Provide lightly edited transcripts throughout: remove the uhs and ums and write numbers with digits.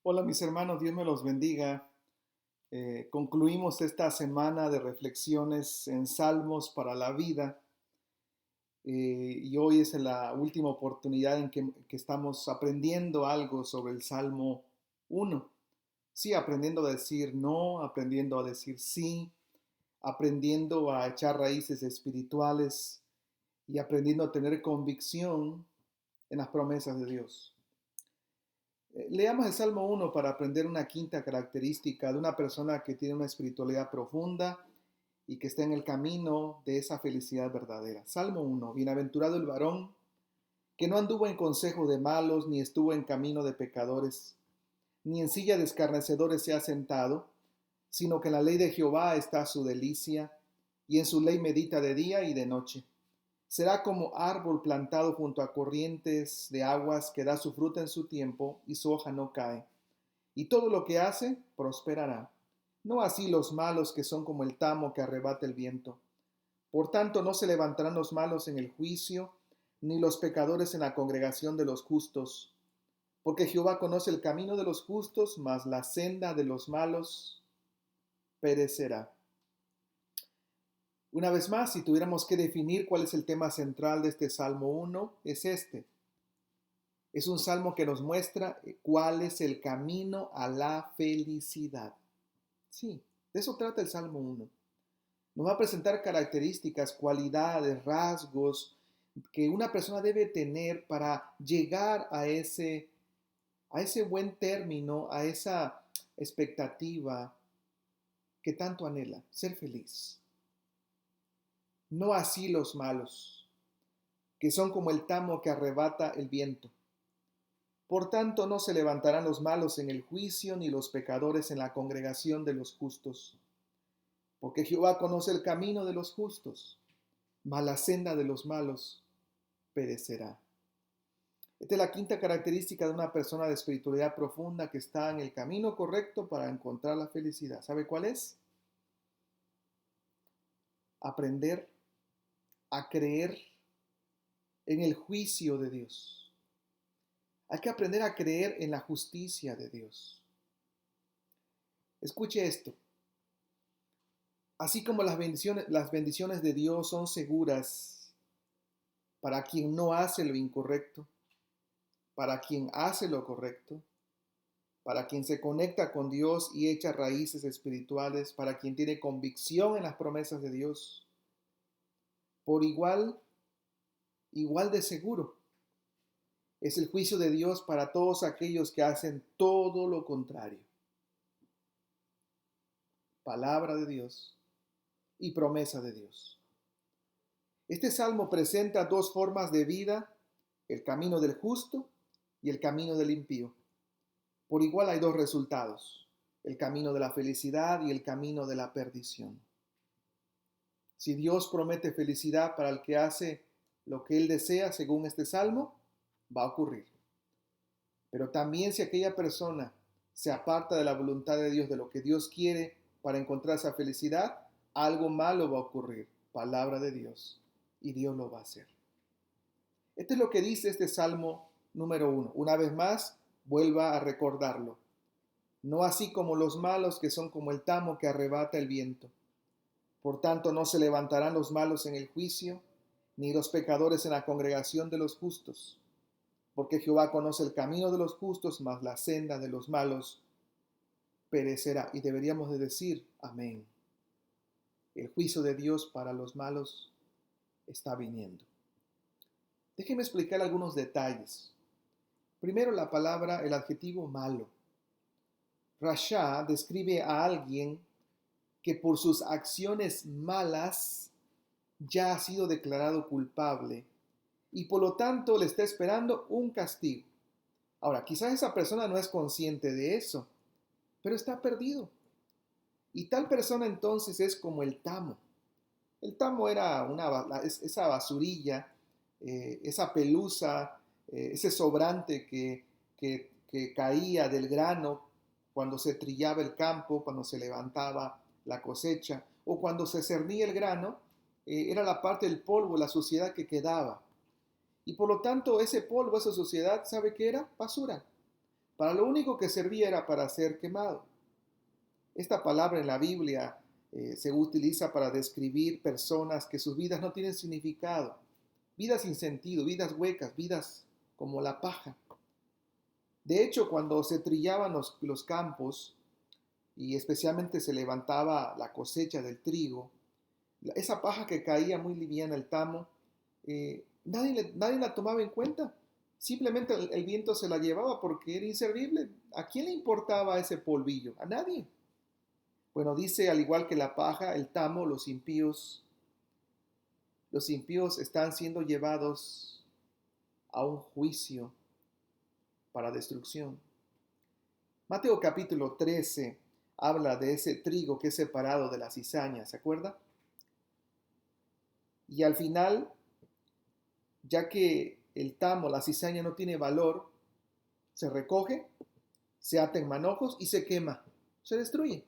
Hola mis hermanos, Dios me los bendiga. Concluimos esta semana de reflexiones en Salmos para la vida y hoy es la última oportunidad en que estamos aprendiendo algo sobre el Salmo 1. Sí, aprendiendo a decir no, aprendiendo a decir sí, aprendiendo a echar raíces espirituales y aprendiendo a tener convicción en las promesas de Dios. Leamos el Salmo 1 para aprender una quinta característica de una persona que tiene una espiritualidad profunda y que está en el camino de esa felicidad verdadera. Salmo 1. Bienaventurado el varón que no anduvo en consejo de malos, ni estuvo en camino de pecadores, ni en silla de escarnecedores se ha sentado, sino que en la ley de Jehová está su delicia, y en su ley medita de día y de noche. Será como árbol plantado junto a corrientes de aguas que da su fruta en su tiempo y su hoja no cae. Y todo lo que hace prosperará. No así los malos que son como el tamo que arrebata el viento. Por tanto, no se levantarán los malos en el juicio, ni los pecadores en la congregación de los justos. Porque Jehová conoce el camino de los justos, mas la senda de los malos perecerá. Una vez más, si tuviéramos que definir cuál es el tema central de este Salmo 1, es este. Es un salmo que nos muestra cuál es el camino a la felicidad. Sí, de eso trata el Salmo 1. Nos va a presentar características, cualidades, rasgos que una persona debe tener para llegar a ese buen término, a esa expectativa que tanto anhela, ser feliz. No así los malos, que son como el tamo que arrebata el viento. Por tanto, no se levantarán los malos en el juicio, ni los pecadores en la congregación de los justos. Porque Jehová conoce el camino de los justos, mas la senda de los malos perecerá. Esta es la quinta característica de una persona de espiritualidad profunda que está en el camino correcto para encontrar la felicidad. ¿Sabe cuál es? Aprender a creer en el juicio de Dios. Hay que aprender a creer en la justicia de Dios. Escuche esto. Así como las bendiciones de Dios son seguras para quien no hace lo incorrecto, para quien hace lo correcto, para quien se conecta con Dios y echa raíces espirituales, para quien tiene convicción en las promesas de Dios, por igual de seguro es el juicio de Dios para todos aquellos que hacen todo lo contrario. Palabra de Dios y promesa de Dios. Este salmo presenta dos formas de vida, el camino del justo y el camino del impío. Por igual hay dos resultados, el camino de la felicidad y el camino de la perdición. Si Dios promete felicidad para el que hace lo que Él desea, según este salmo, va a ocurrir. Pero también si aquella persona se aparta de la voluntad de Dios, de lo que Dios quiere para encontrar esa felicidad, algo malo va a ocurrir. Palabra de Dios. Y Dios lo va a hacer. Esto es lo que dice este Salmo número 1. Una vez más, vuelva a recordarlo. No así como los malos que son como el tamo que arrebata el viento. Por tanto, no se levantarán los malos en el juicio, ni los pecadores en la congregación de los justos. Porque Jehová conoce el camino de los justos, mas la senda de los malos perecerá. Y deberíamos de decir, amén. El juicio de Dios para los malos está viniendo. Déjeme explicar algunos detalles. Primero la palabra, el adjetivo malo. Rasha describe a alguien que por sus acciones malas ya ha sido declarado culpable y por lo tanto le está esperando un castigo. Ahora, quizás esa persona no es consciente de eso, pero está perdido. Y tal persona entonces es como el tamo. El tamo era esa basurilla, esa pelusa, ese sobrante que caía del grano cuando se trillaba el campo, cuando se levantaba la cosecha, o cuando se cernía el grano, era la parte del polvo, la suciedad que quedaba. Y por lo tanto ese polvo, esa suciedad, ¿sabe qué era? Basura. Para lo único que servía era para ser quemado. Esta palabra en la Biblia se utiliza para describir personas que sus vidas no tienen significado, vidas sin sentido, vidas huecas, vidas como la paja. De hecho, cuando se trillaban los campos y especialmente se levantaba la cosecha del trigo, esa paja que caía muy liviana, el tamo, nadie la tomaba en cuenta. Simplemente el viento se la llevaba porque era inservible. ¿A quién le importaba ese polvillo? A nadie. Bueno, dice, al igual que la paja, el tamo, los impíos están siendo llevados a un juicio para destrucción. Mateo capítulo 13 habla de ese trigo que es separado de la cizaña, ¿se acuerda? Y al final, ya que el tamo, la cizaña no tiene valor, se recoge, se ata en manojos y se quema, se destruye.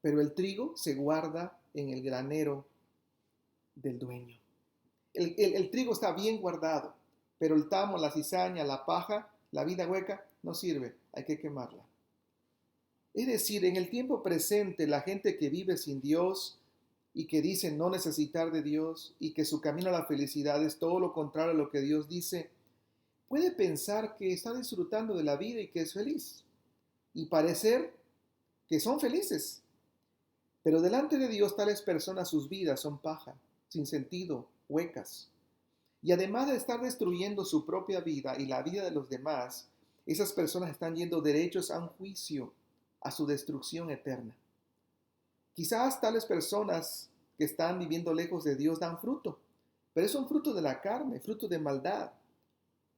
Pero el trigo se guarda en el granero del dueño. El trigo está bien guardado, pero el tamo, la cizaña, la paja, la vida hueca, no sirve, hay que quemarla. Es decir, en el tiempo presente, la gente que vive sin Dios y que dice no necesitar de Dios y que su camino a la felicidad es todo lo contrario a lo que Dios dice, puede pensar que está disfrutando de la vida y que es feliz y parecer que son felices. Pero delante de Dios tales personas sus vidas son paja, sin sentido, huecas. Y además de estar destruyendo su propia vida y la vida de los demás, esas personas están yendo derechos a un juicio, a su destrucción eterna. Quizás tales personas que están viviendo lejos de Dios dan fruto, pero es un fruto de la carne, fruto de maldad,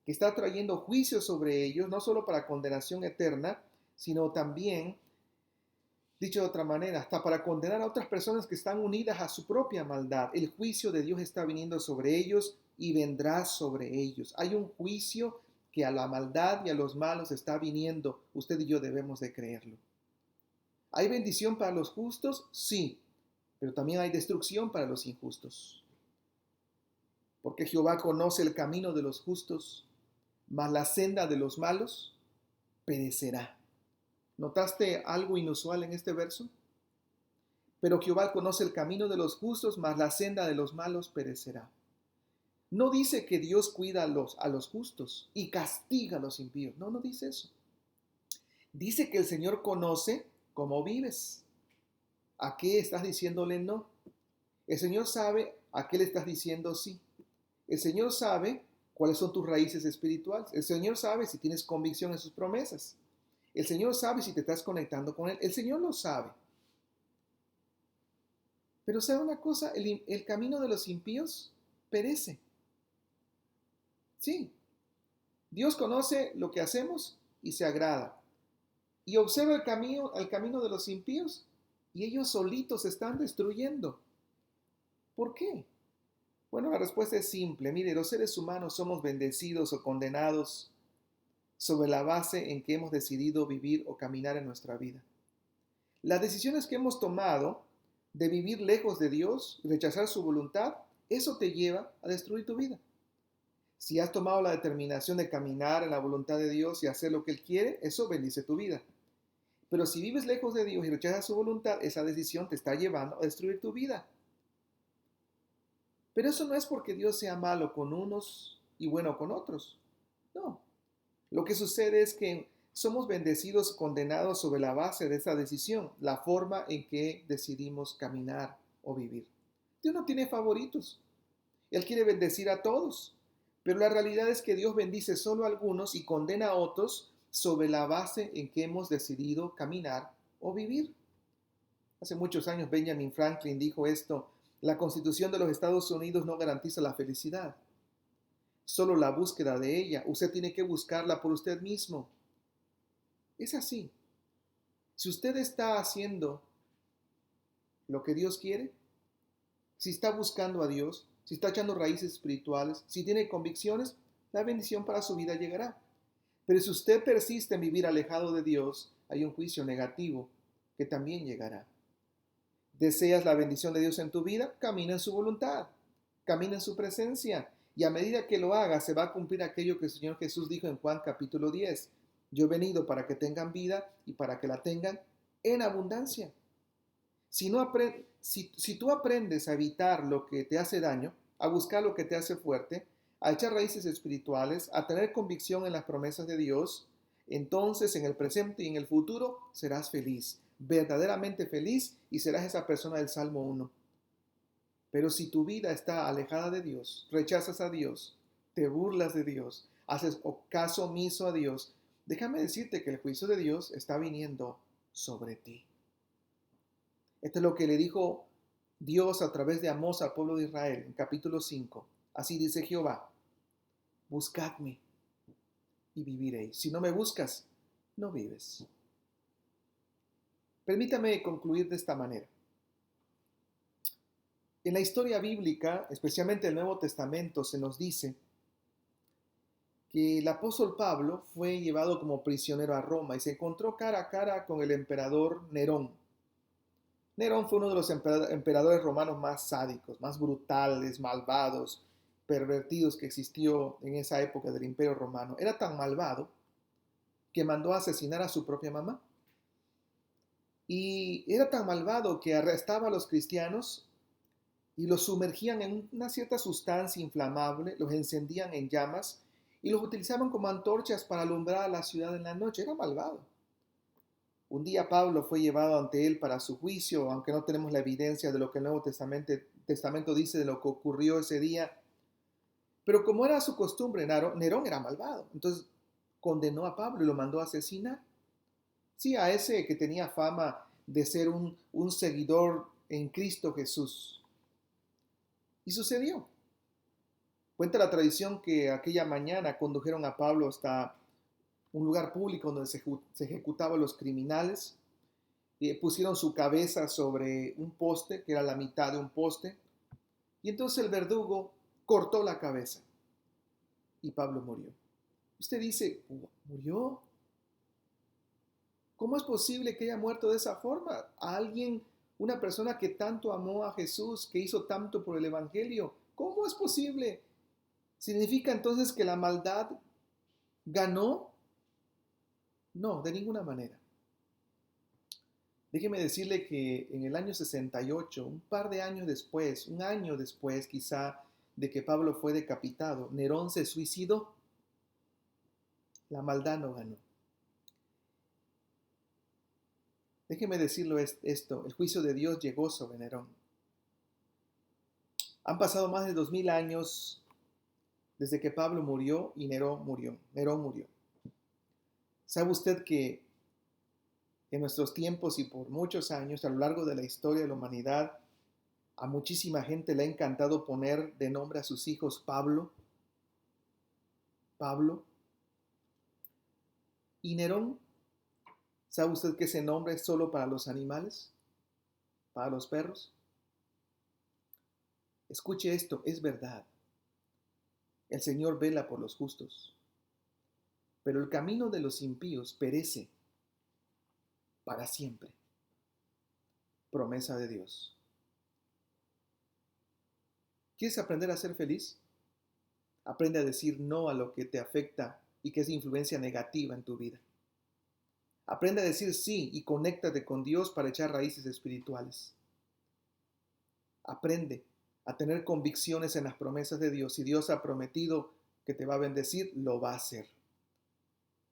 que está trayendo juicio sobre ellos, no solo para condenación eterna, sino también, dicho de otra manera, hasta para condenar a otras personas que están unidas a su propia maldad. El juicio de Dios está viniendo sobre ellos y vendrá sobre ellos. Hay un juicio que a la maldad y a los malos está viniendo. Usted y yo debemos de creerlo. ¿Hay bendición para los justos? Sí, pero también hay destrucción para los injustos. Porque Jehová conoce el camino de los justos, mas la senda de los malos perecerá. ¿Notaste algo inusual en este verso? Pero Jehová conoce el camino de los justos, mas la senda de los malos perecerá. No dice que Dios cuida a los justos y castiga a los impíos. No, no dice eso. Dice que el Señor conoce cómo vives. ¿A qué estás diciéndole no? El Señor sabe a qué le estás diciendo sí. El Señor sabe cuáles son tus raíces espirituales. El Señor sabe si tienes convicción en sus promesas. El Señor sabe si te estás conectando con Él. El Señor lo sabe. Pero ¿sabe una cosa? El camino de los impíos perece. Sí, Dios conoce lo que hacemos y se agrada. Y observa el camino de los impíos y ellos solitos se están destruyendo. ¿Por qué? Bueno, la respuesta es simple. Mire, los seres humanos somos bendecidos o condenados sobre la base en que hemos decidido vivir o caminar en nuestra vida. Las decisiones que hemos tomado de vivir lejos de Dios, rechazar su voluntad, eso te lleva a destruir tu vida. Si has tomado la determinación de caminar en la voluntad de Dios y hacer lo que Él quiere, eso bendice tu vida. Pero si vives lejos de Dios y rechazas su voluntad, esa decisión te está llevando a destruir tu vida. Pero eso no es porque Dios sea malo con unos y bueno con otros. No. Lo que sucede es que somos bendecidos, condenados sobre la base de esa decisión, la forma en que decidimos caminar o vivir. Dios no tiene favoritos. Él quiere bendecir a todos. Pero la realidad es que Dios bendice solo a algunos y condena a otros sobre la base en que hemos decidido caminar o vivir. Hace muchos años Benjamin Franklin dijo esto: la Constitución de los Estados Unidos no garantiza la felicidad, solo la búsqueda de ella. Usted tiene que buscarla por usted mismo. Es así. Si usted está haciendo lo que Dios quiere, si está buscando a Dios, si está echando raíces espirituales, si tiene convicciones, la bendición para su vida llegará. Pero si usted persiste en vivir alejado de Dios, hay un juicio negativo que también llegará. ¿Deseas la bendición de Dios en tu vida? Camina en su voluntad, camina en su presencia Y a medida que lo haga, se va a cumplir aquello que el Señor Jesús dijo en Juan capítulo 10. Yo he venido para que tengan vida y para que la tengan en abundancia. Si tú aprendes a evitar lo que te hace daño, a buscar lo que te hace fuerte, a echar raíces espirituales, a tener convicción en las promesas de Dios, entonces en el presente y en el futuro serás feliz, verdaderamente feliz, y serás esa persona del Salmo 1. Pero si tu vida está alejada de Dios, rechazas a Dios, te burlas de Dios, haces caso omiso a Dios, déjame decirte que el juicio de Dios está viniendo sobre ti. Esto es lo que le dijo Dios a través de Amós al pueblo de Israel en capítulo 5. Así dice Jehová: buscadme y viviréis. Si no me buscas, no vives. Permítame concluir de esta manera. En la historia bíblica, especialmente el Nuevo Testamento, se nos dice que el apóstol Pablo fue llevado como prisionero a Roma y se encontró cara a cara con el emperador Nerón. Nerón fue uno de los emperadores romanos más sádicos, más brutales, malvados, pervertidos que existió en esa época del Imperio Romano. Era tan malvado que mandó a asesinar a su propia mamá. Y era tan malvado que arrestaba a los cristianos y los sumergían en una cierta sustancia inflamable, los encendían en llamas y los utilizaban como antorchas para alumbrar a la ciudad en la noche. Era malvado. Un día Pablo fue llevado ante él para su juicio, aunque no tenemos la evidencia de lo que el Nuevo Testamento dice de lo que ocurrió ese día. Pero como era su costumbre, Nerón era malvado. Entonces condenó a Pablo y lo mandó a asesinar. Sí, a ese que tenía fama de ser un seguidor en Cristo Jesús. Y sucedió. Cuenta la tradición que aquella mañana condujeron a Pablo hasta un lugar público donde se ejecutaban los criminales. Pusieron su cabeza sobre un poste, que era la mitad de un poste, y entonces el verdugo cortó la cabeza y Pablo murió. Usted dice, ¿murió? ¿Cómo es posible que haya muerto de esa forma? A alguien, una persona que tanto amó a Jesús, que hizo tanto por el Evangelio, ¿cómo es posible? ¿Significa entonces que la maldad ganó? No, de ninguna manera. Déjeme decirle que en el año 68, un par de años después, un año después quizá de que Pablo fue decapitado, Nerón se suicidó. La maldad no ganó. Déjeme decirlo esto, el juicio de Dios llegó sobre Nerón. Han pasado más de 2000 años desde que Pablo murió y Nerón murió. ¿Sabe usted que en nuestros tiempos y por muchos años, a lo largo de la historia de la humanidad, a muchísima gente le ha encantado poner de nombre a sus hijos Pablo? Pablo. ¿Y Nerón? ¿Sabe usted que ese nombre es solo para los animales? ¿Para los perros? Escuche esto, es verdad. El Señor vela por los justos, pero el camino de los impíos perece para siempre. Promesa de Dios. ¿Quieres aprender a ser feliz? Aprende a decir no a lo que te afecta y que es influencia negativa en tu vida. Aprende a decir sí y conéctate con Dios para echar raíces espirituales. Aprende a tener convicciones en las promesas de Dios. Si Dios ha prometido que te va a bendecir, lo va a hacer.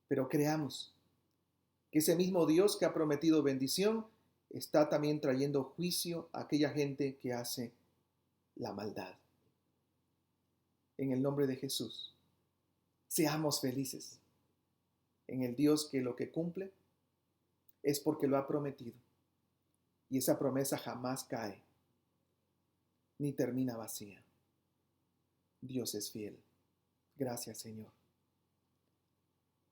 Pero creamos que ese mismo Dios que ha prometido bendición está también trayendo juicio a aquella gente que hace la maldad. En el nombre de Jesús, seamos felices en el Dios que lo que cumple es porque lo ha prometido. Y esa promesa jamás cae, ni termina vacía. Dios es fiel. Gracias, Señor.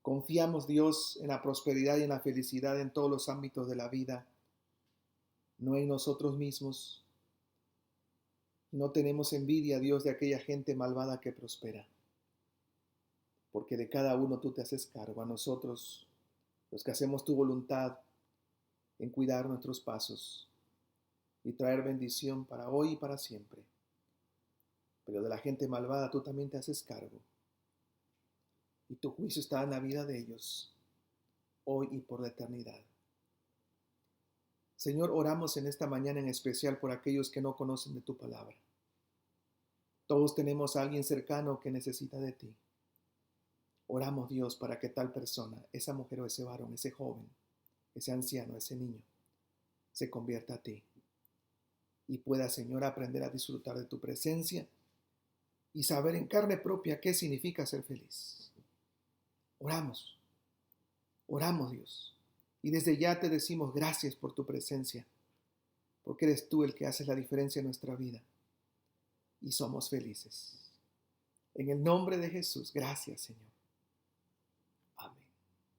Confiamos, Dios, en la prosperidad y en la felicidad en todos los ámbitos de la vida, no en nosotros mismos. No tenemos envidia, Dios, de aquella gente malvada que prospera, porque de cada uno tú te haces cargo. A nosotros, los que hacemos tu voluntad en cuidar nuestros pasos y traer bendición para hoy y para siempre. pero de la gente malvada tú también te haces cargo. Y tu juicio está en la vida de ellos, hoy y por la eternidad. Señor, oramos en esta mañana en especial por aquellos que no conocen de tu palabra. Todos tenemos a alguien cercano que necesita de ti. Oramos, Dios, para que tal persona, esa mujer o ese varón, ese joven, ese anciano, ese niño, se convierta a ti y pueda, Señor, aprender a disfrutar de tu presencia y saber en carne propia qué significa ser feliz. Oramos, oramos, Dios. Y desde ya te decimos gracias por tu presencia, porque eres tú el que haces la diferencia en nuestra vida y somos felices. En el nombre de Jesús, gracias, Señor.